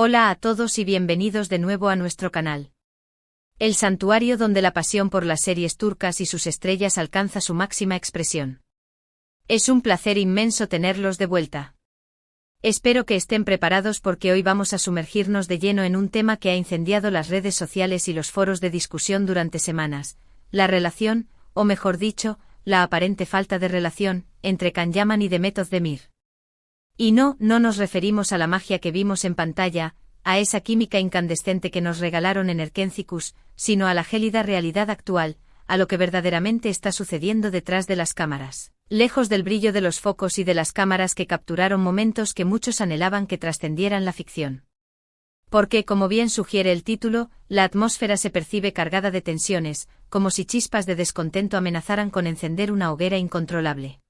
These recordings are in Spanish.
Hola a todos y bienvenidos de nuevo a nuestro canal. El santuario donde la pasión por las series turcas y sus estrellas alcanza su máxima expresión. Es un placer inmenso tenerlos de vuelta. Espero que estén preparados porque hoy vamos a sumergirnos de lleno en un tema que ha incendiado las redes sociales y los foros de discusión durante semanas: la relación, o mejor dicho, la aparente falta de relación, entre Can Yaman y Demet Özdemir. Y no nos referimos a la magia que vimos en pantalla, a esa química incandescente que nos regalaron en Erkenci-Kuş, sino a la gélida realidad actual, a lo que verdaderamente está sucediendo detrás de las cámaras, lejos del brillo de los focos y de las cámaras que capturaron momentos que muchos anhelaban que trascendieran la ficción. Porque, como bien sugiere el título, la atmósfera se percibe cargada de tensiones, como si chispas de descontento amenazaran con encender una hoguera incontrolable.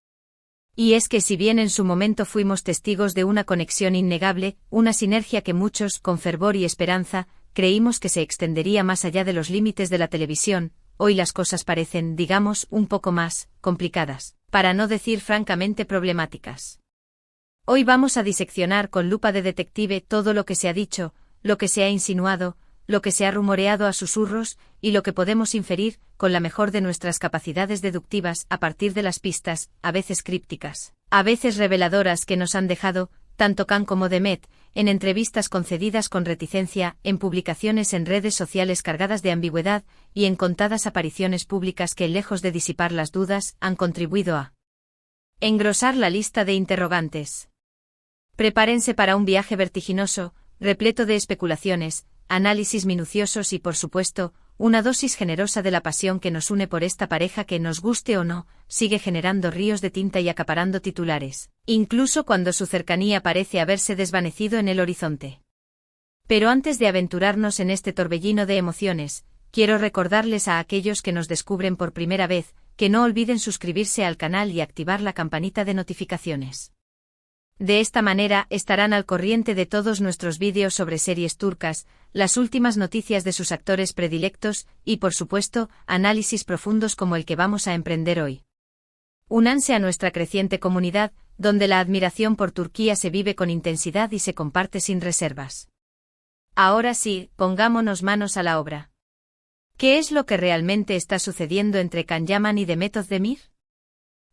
Y es que si bien en su momento fuimos testigos de una conexión innegable, una sinergia que muchos, con fervor y esperanza, creímos que se extendería más allá de los límites de la televisión, hoy las cosas parecen, digamos, un poco más complicadas, para no decir francamente problemáticas. Hoy vamos a diseccionar con lupa de detective todo lo que se ha dicho, lo que se ha insinuado, lo que se ha rumoreado a susurros, y lo que podemos inferir, con la mejor de nuestras capacidades deductivas, a partir de las pistas, a veces crípticas, a veces reveladoras que nos han dejado, tanto Can como Demet, en entrevistas concedidas con reticencia, en publicaciones en redes sociales cargadas de ambigüedad, y en contadas apariciones públicas que, lejos de disipar las dudas, han contribuido a engrosar la lista de interrogantes. Prepárense para un viaje vertiginoso, repleto de especulaciones, análisis minuciosos y, por supuesto, una dosis generosa de la pasión que nos une por esta pareja que, nos guste o no, sigue generando ríos de tinta y acaparando titulares, incluso cuando su cercanía parece haberse desvanecido en el horizonte. Pero antes de aventurarnos en este torbellino de emociones, quiero recordarles a aquellos que nos descubren por primera vez, que no olviden suscribirse al canal y activar la campanita de notificaciones. De esta manera estarán al corriente de todos nuestros vídeos sobre series turcas, las últimas noticias de sus actores predilectos y, por supuesto, análisis profundos como el que vamos a emprender hoy. Únanse a nuestra creciente comunidad, donde la admiración por Turquía se vive con intensidad y se comparte sin reservas. Ahora sí, pongámonos manos a la obra. ¿Qué es lo que realmente está sucediendo entre Can Yaman y Demet Özdemir?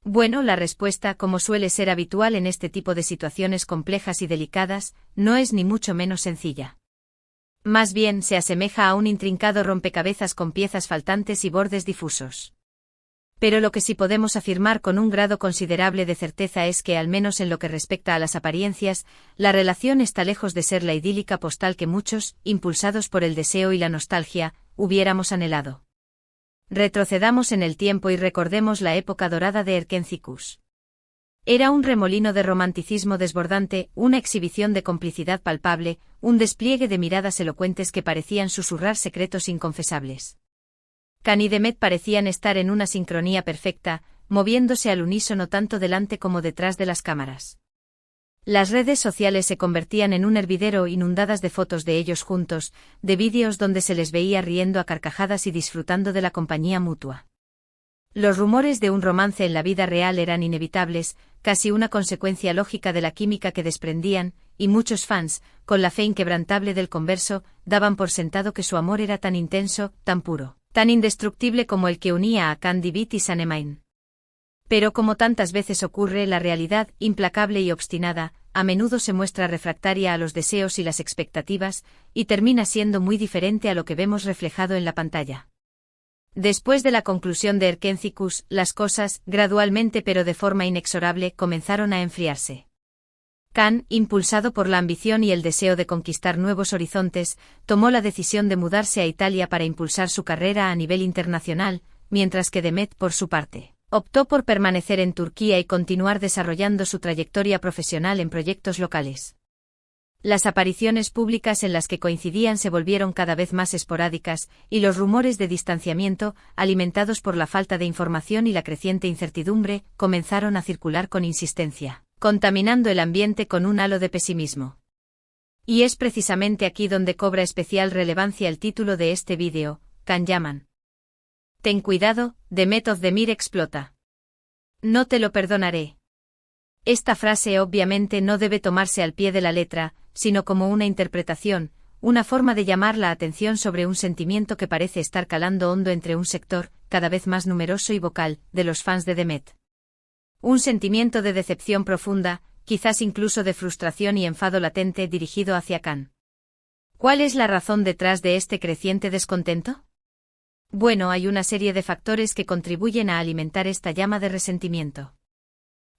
Bueno, la respuesta, como suele ser habitual en este tipo de situaciones complejas y delicadas, no es ni mucho menos sencilla. Más bien se asemeja a un intrincado rompecabezas con piezas faltantes y bordes difusos. Pero lo que sí podemos afirmar con un grado considerable de certeza es que, al menos en lo que respecta a las apariencias, la relación está lejos de ser la idílica postal que muchos, impulsados por el deseo y la nostalgia, hubiéramos anhelado. Retrocedamos en el tiempo y recordemos la época dorada de Erkenci-Kuş. Era un remolino de romanticismo desbordante, una exhibición de complicidad palpable, un despliegue de miradas elocuentes que parecían susurrar secretos inconfesables. Can y Demet parecían estar en una sincronía perfecta, moviéndose al unísono tanto delante como detrás de las cámaras. Las redes sociales se convertían en un hervidero inundadas de fotos de ellos juntos, de vídeos donde se les veía riendo a carcajadas y disfrutando de la compañía mutua. Los rumores de un romance en la vida real eran inevitables, casi una consecuencia lógica de la química que desprendían, y muchos fans, con la fe inquebrantable del converso, daban por sentado que su amor era tan intenso, tan puro, tan indestructible como el que unía a Can Divit y Sanemein. Pero como tantas veces ocurre, la realidad, implacable y obstinada, a menudo se muestra refractaria a los deseos y las expectativas, y termina siendo muy diferente a lo que vemos reflejado en la pantalla. Después de la conclusión de Erkenci-Kuş, las cosas, gradualmente pero de forma inexorable, comenzaron a enfriarse. Can, impulsado por la ambición y el deseo de conquistar nuevos horizontes, tomó la decisión de mudarse a Italia para impulsar su carrera a nivel internacional, mientras que Demet, por su parte, optó por permanecer en Turquía y continuar desarrollando su trayectoria profesional en proyectos locales. Las apariciones públicas en las que coincidían se volvieron cada vez más esporádicas, y los rumores de distanciamiento, alimentados por la falta de información y la creciente incertidumbre, comenzaron a circular con insistencia, contaminando el ambiente con un halo de pesimismo. Y es precisamente aquí donde cobra especial relevancia el título de este vídeo: Can Yaman. Ten cuidado, Demet Özdemir explota. No te lo perdonaré. Esta frase obviamente no debe tomarse al pie de la letra, sino como una interpretación, una forma de llamar la atención sobre un sentimiento que parece estar calando hondo entre un sector, cada vez más numeroso y vocal, de los fans de Demet. Un sentimiento de decepción profunda, quizás incluso de frustración y enfado latente dirigido hacia Khan. ¿Cuál es la razón detrás de este creciente descontento? Bueno, hay una serie de factores que contribuyen a alimentar esta llama de resentimiento.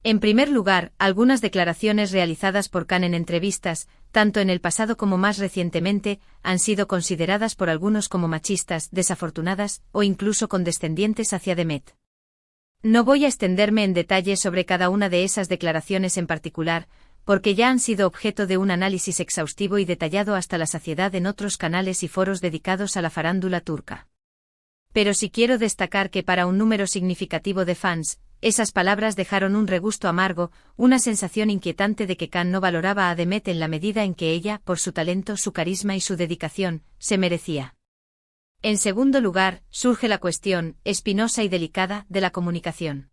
En primer lugar, algunas declaraciones realizadas por Khan en entrevistas, tanto en el pasado como más recientemente, han sido consideradas por algunos como machistas, desafortunadas o incluso condescendientes hacia Demet. No voy a extenderme en detalle sobre cada una de esas declaraciones en particular, porque ya han sido objeto de un análisis exhaustivo y detallado hasta la saciedad en otros canales y foros dedicados a la farándula turca. Pero sí quiero destacar que para un número significativo de fans, esas palabras dejaron un regusto amargo, una sensación inquietante de que Khan no valoraba a Demet en la medida en que ella, por su talento, su carisma y su dedicación, se merecía. En segundo lugar, surge la cuestión, espinosa y delicada, de la comunicación.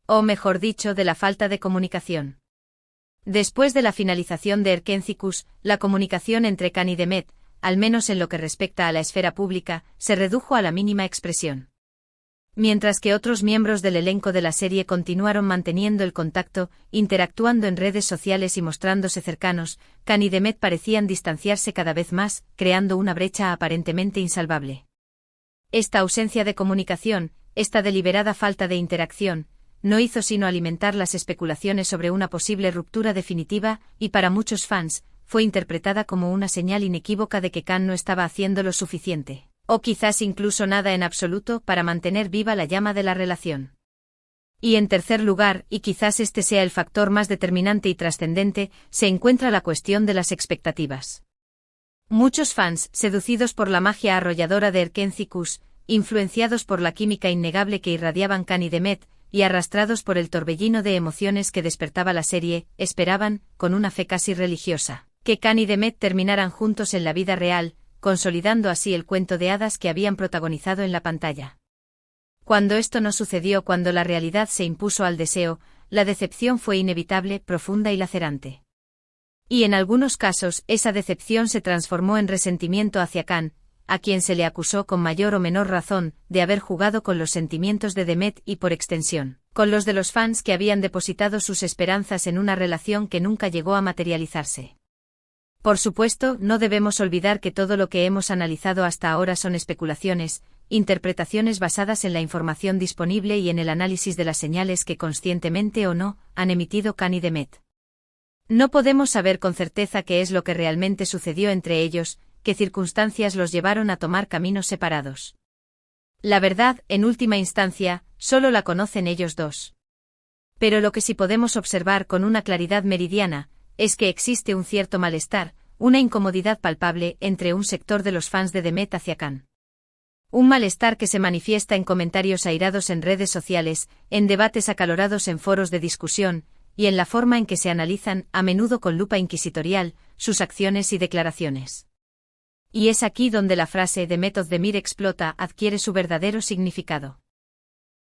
O mejor dicho, de la falta de comunicación. Después de la finalización de Erkencikus, la comunicación entre Khan y Demet, al menos en lo que respecta a la esfera pública, se redujo a la mínima expresión. Mientras que otros miembros del elenco de la serie continuaron manteniendo el contacto, interactuando en redes sociales y mostrándose cercanos, Khan y Demet parecían distanciarse cada vez más, creando una brecha aparentemente insalvable. Esta ausencia de comunicación, esta deliberada falta de interacción, no hizo sino alimentar las especulaciones sobre una posible ruptura definitiva, y para muchos fans, fue interpretada como una señal inequívoca de que Khan no estaba haciendo lo suficiente, o quizás incluso nada en absoluto, para mantener viva la llama de la relación. Y en tercer lugar, y quizás este sea el factor más determinante y trascendente, se encuentra la cuestión de las expectativas. Muchos fans, seducidos por la magia arrolladora de Erkencikus, influenciados por la química innegable que irradiaban Khan y Demet, y arrastrados por el torbellino de emociones que despertaba la serie, esperaban, con una fe casi religiosa, que Khan y Demet terminaran juntos en la vida real, consolidando así el cuento de hadas que habían protagonizado en la pantalla. Cuando esto no sucedió, cuando la realidad se impuso al deseo, la decepción fue inevitable, profunda y lacerante. Y en algunos casos, esa decepción se transformó en resentimiento hacia Khan, a quien se le acusó con mayor o menor razón de haber jugado con los sentimientos de Demet y por extensión, con los de los fans que habían depositado sus esperanzas en una relación que nunca llegó a materializarse. Por supuesto, no debemos olvidar que todo lo que hemos analizado hasta ahora son especulaciones, interpretaciones basadas en la información disponible y en el análisis de las señales que conscientemente o no han emitido Khan y Demet. No podemos saber con certeza qué es lo que realmente sucedió entre ellos, qué circunstancias los llevaron a tomar caminos separados. La verdad, en última instancia, solo la conocen ellos dos. Pero lo que sí podemos observar con una claridad meridiana, es que existe un cierto malestar, una incomodidad palpable entre un sector de los fans de Demet hacia Khan. Un malestar que se manifiesta en comentarios airados en redes sociales, en debates acalorados en foros de discusión, y en la forma en que se analizan, a menudo con lupa inquisitorial, sus acciones y declaraciones. Y es aquí donde la frase Demet Özdemir explota adquiere su verdadero significado.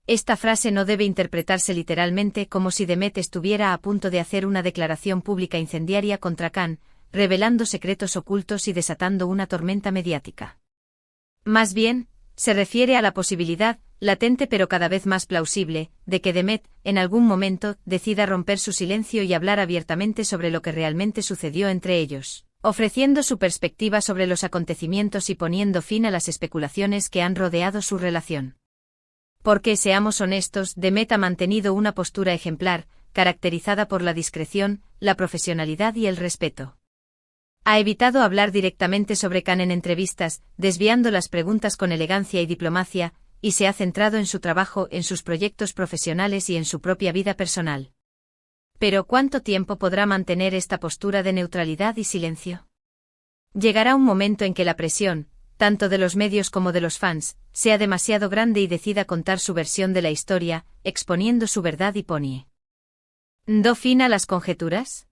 Esta frase no debe interpretarse literalmente como si Demet estuviera a punto de hacer una declaración pública incendiaria contra Khan, revelando secretos ocultos y desatando una tormenta mediática. Más bien, se refiere a la posibilidad, latente pero cada vez más plausible, de que Demet, en algún momento, decida romper su silencio y hablar abiertamente sobre lo que realmente sucedió entre ellos, ofreciendo su perspectiva sobre los acontecimientos y poniendo fin a las especulaciones que han rodeado su relación. Porque, seamos honestos, Demet ha mantenido una postura ejemplar, caracterizada por la discreción, la profesionalidad y el respeto. Ha evitado hablar directamente sobre Khan en entrevistas, desviando las preguntas con elegancia y diplomacia, y se ha centrado en su trabajo, en sus proyectos profesionales y en su propia vida personal. Pero ¿cuánto tiempo podrá mantener esta postura de neutralidad y silencio? Llegará un momento en que la presión, tanto de los medios como de los fans, sea demasiado grande y decida contar su versión de la historia, exponiendo su verdad y pone ¿do fin a las conjeturas?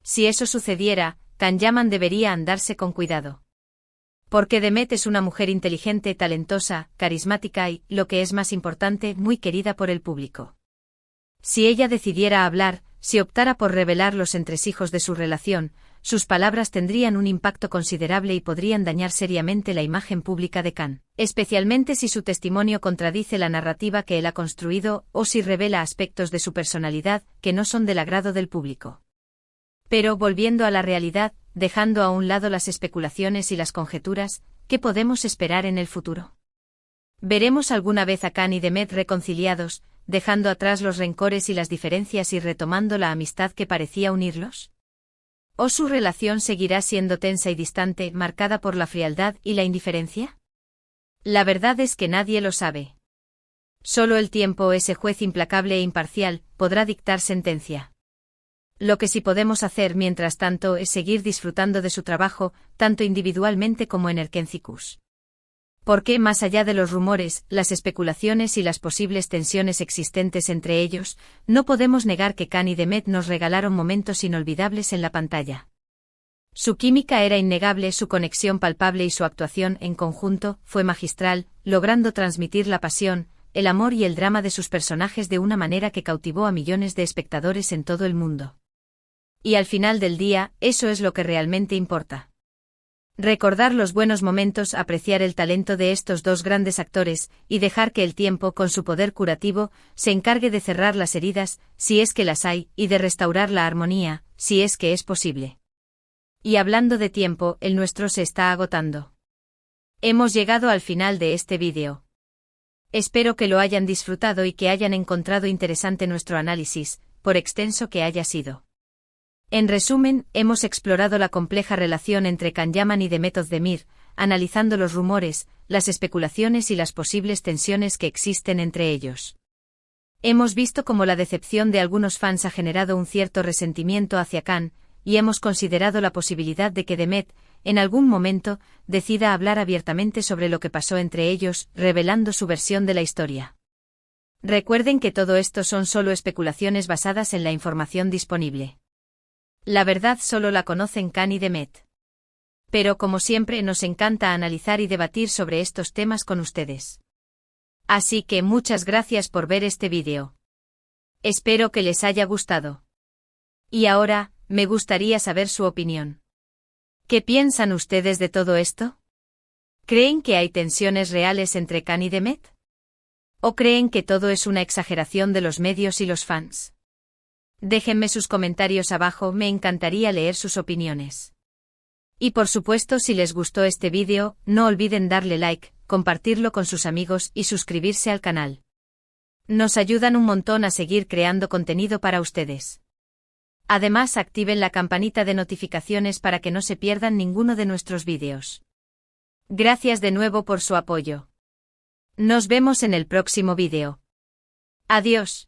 Si eso sucediera, Khan Yaman debería andarse con cuidado. Porque Demet es una mujer inteligente, talentosa, carismática y, lo que es más importante, muy querida por el público. Si ella decidiera hablar, si optara por revelar los entresijos de su relación, sus palabras tendrían un impacto considerable y podrían dañar seriamente la imagen pública de Khan, especialmente si su testimonio contradice la narrativa que él ha construido o si revela aspectos de su personalidad que no son del agrado del público. Pero volviendo a la realidad, dejando a un lado las especulaciones y las conjeturas, ¿qué podemos esperar en el futuro? ¿Veremos alguna vez a Khan y Demet reconciliados, dejando atrás los rencores y las diferencias y retomando la amistad que parecía unirlos? ¿O su relación seguirá siendo tensa y distante, marcada por la frialdad y la indiferencia? La verdad es que nadie lo sabe. Solo el tiempo, ese juez implacable e imparcial, podrá dictar sentencia. Lo que sí podemos hacer mientras tanto es seguir disfrutando de su trabajo, tanto individualmente como en Erkencicus. Porque, más allá de los rumores, las especulaciones y las posibles tensiones existentes entre ellos, no podemos negar que Khan y Demet nos regalaron momentos inolvidables en la pantalla. Su química era innegable, su conexión palpable y su actuación en conjunto fue magistral, logrando transmitir la pasión, el amor y el drama de sus personajes de una manera que cautivó a millones de espectadores en todo el mundo. Y al final del día, eso es lo que realmente importa. Recordar los buenos momentos, apreciar el talento de estos dos grandes actores, y dejar que el tiempo, con su poder curativo, se encargue de cerrar las heridas, si es que las hay, y de restaurar la armonía, si es que es posible. Y hablando de tiempo, el nuestro se está agotando. Hemos llegado al final de este vídeo. Espero que lo hayan disfrutado y que hayan encontrado interesante nuestro análisis, por extenso que haya sido. En resumen, hemos explorado la compleja relación entre Can Yaman y Demet Özdemir, analizando los rumores, las especulaciones y las posibles tensiones que existen entre ellos. Hemos visto cómo la decepción de algunos fans ha generado un cierto resentimiento hacia Can, y hemos considerado la posibilidad de que Demet, en algún momento, decida hablar abiertamente sobre lo que pasó entre ellos, revelando su versión de la historia. Recuerden que todo esto son solo especulaciones basadas en la información disponible. La verdad solo la conocen Khan y Demet. Pero como siempre nos encanta analizar y debatir sobre estos temas con ustedes. Así que muchas gracias por ver este vídeo. Espero que les haya gustado. Y ahora, me gustaría saber su opinión. ¿Qué piensan ustedes de todo esto? ¿Creen que hay tensiones reales entre Khan y Demet? ¿O creen que todo es una exageración de los medios y los fans? Déjenme sus comentarios abajo, me encantaría leer sus opiniones. Y por supuesto, si les gustó este vídeo, no olviden darle like, compartirlo con sus amigos y suscribirse al canal. Nos ayudan un montón a seguir creando contenido para ustedes. Además, activen la campanita de notificaciones para que no se pierdan ninguno de nuestros vídeos. Gracias de nuevo por su apoyo. Nos vemos en el próximo vídeo. Adiós.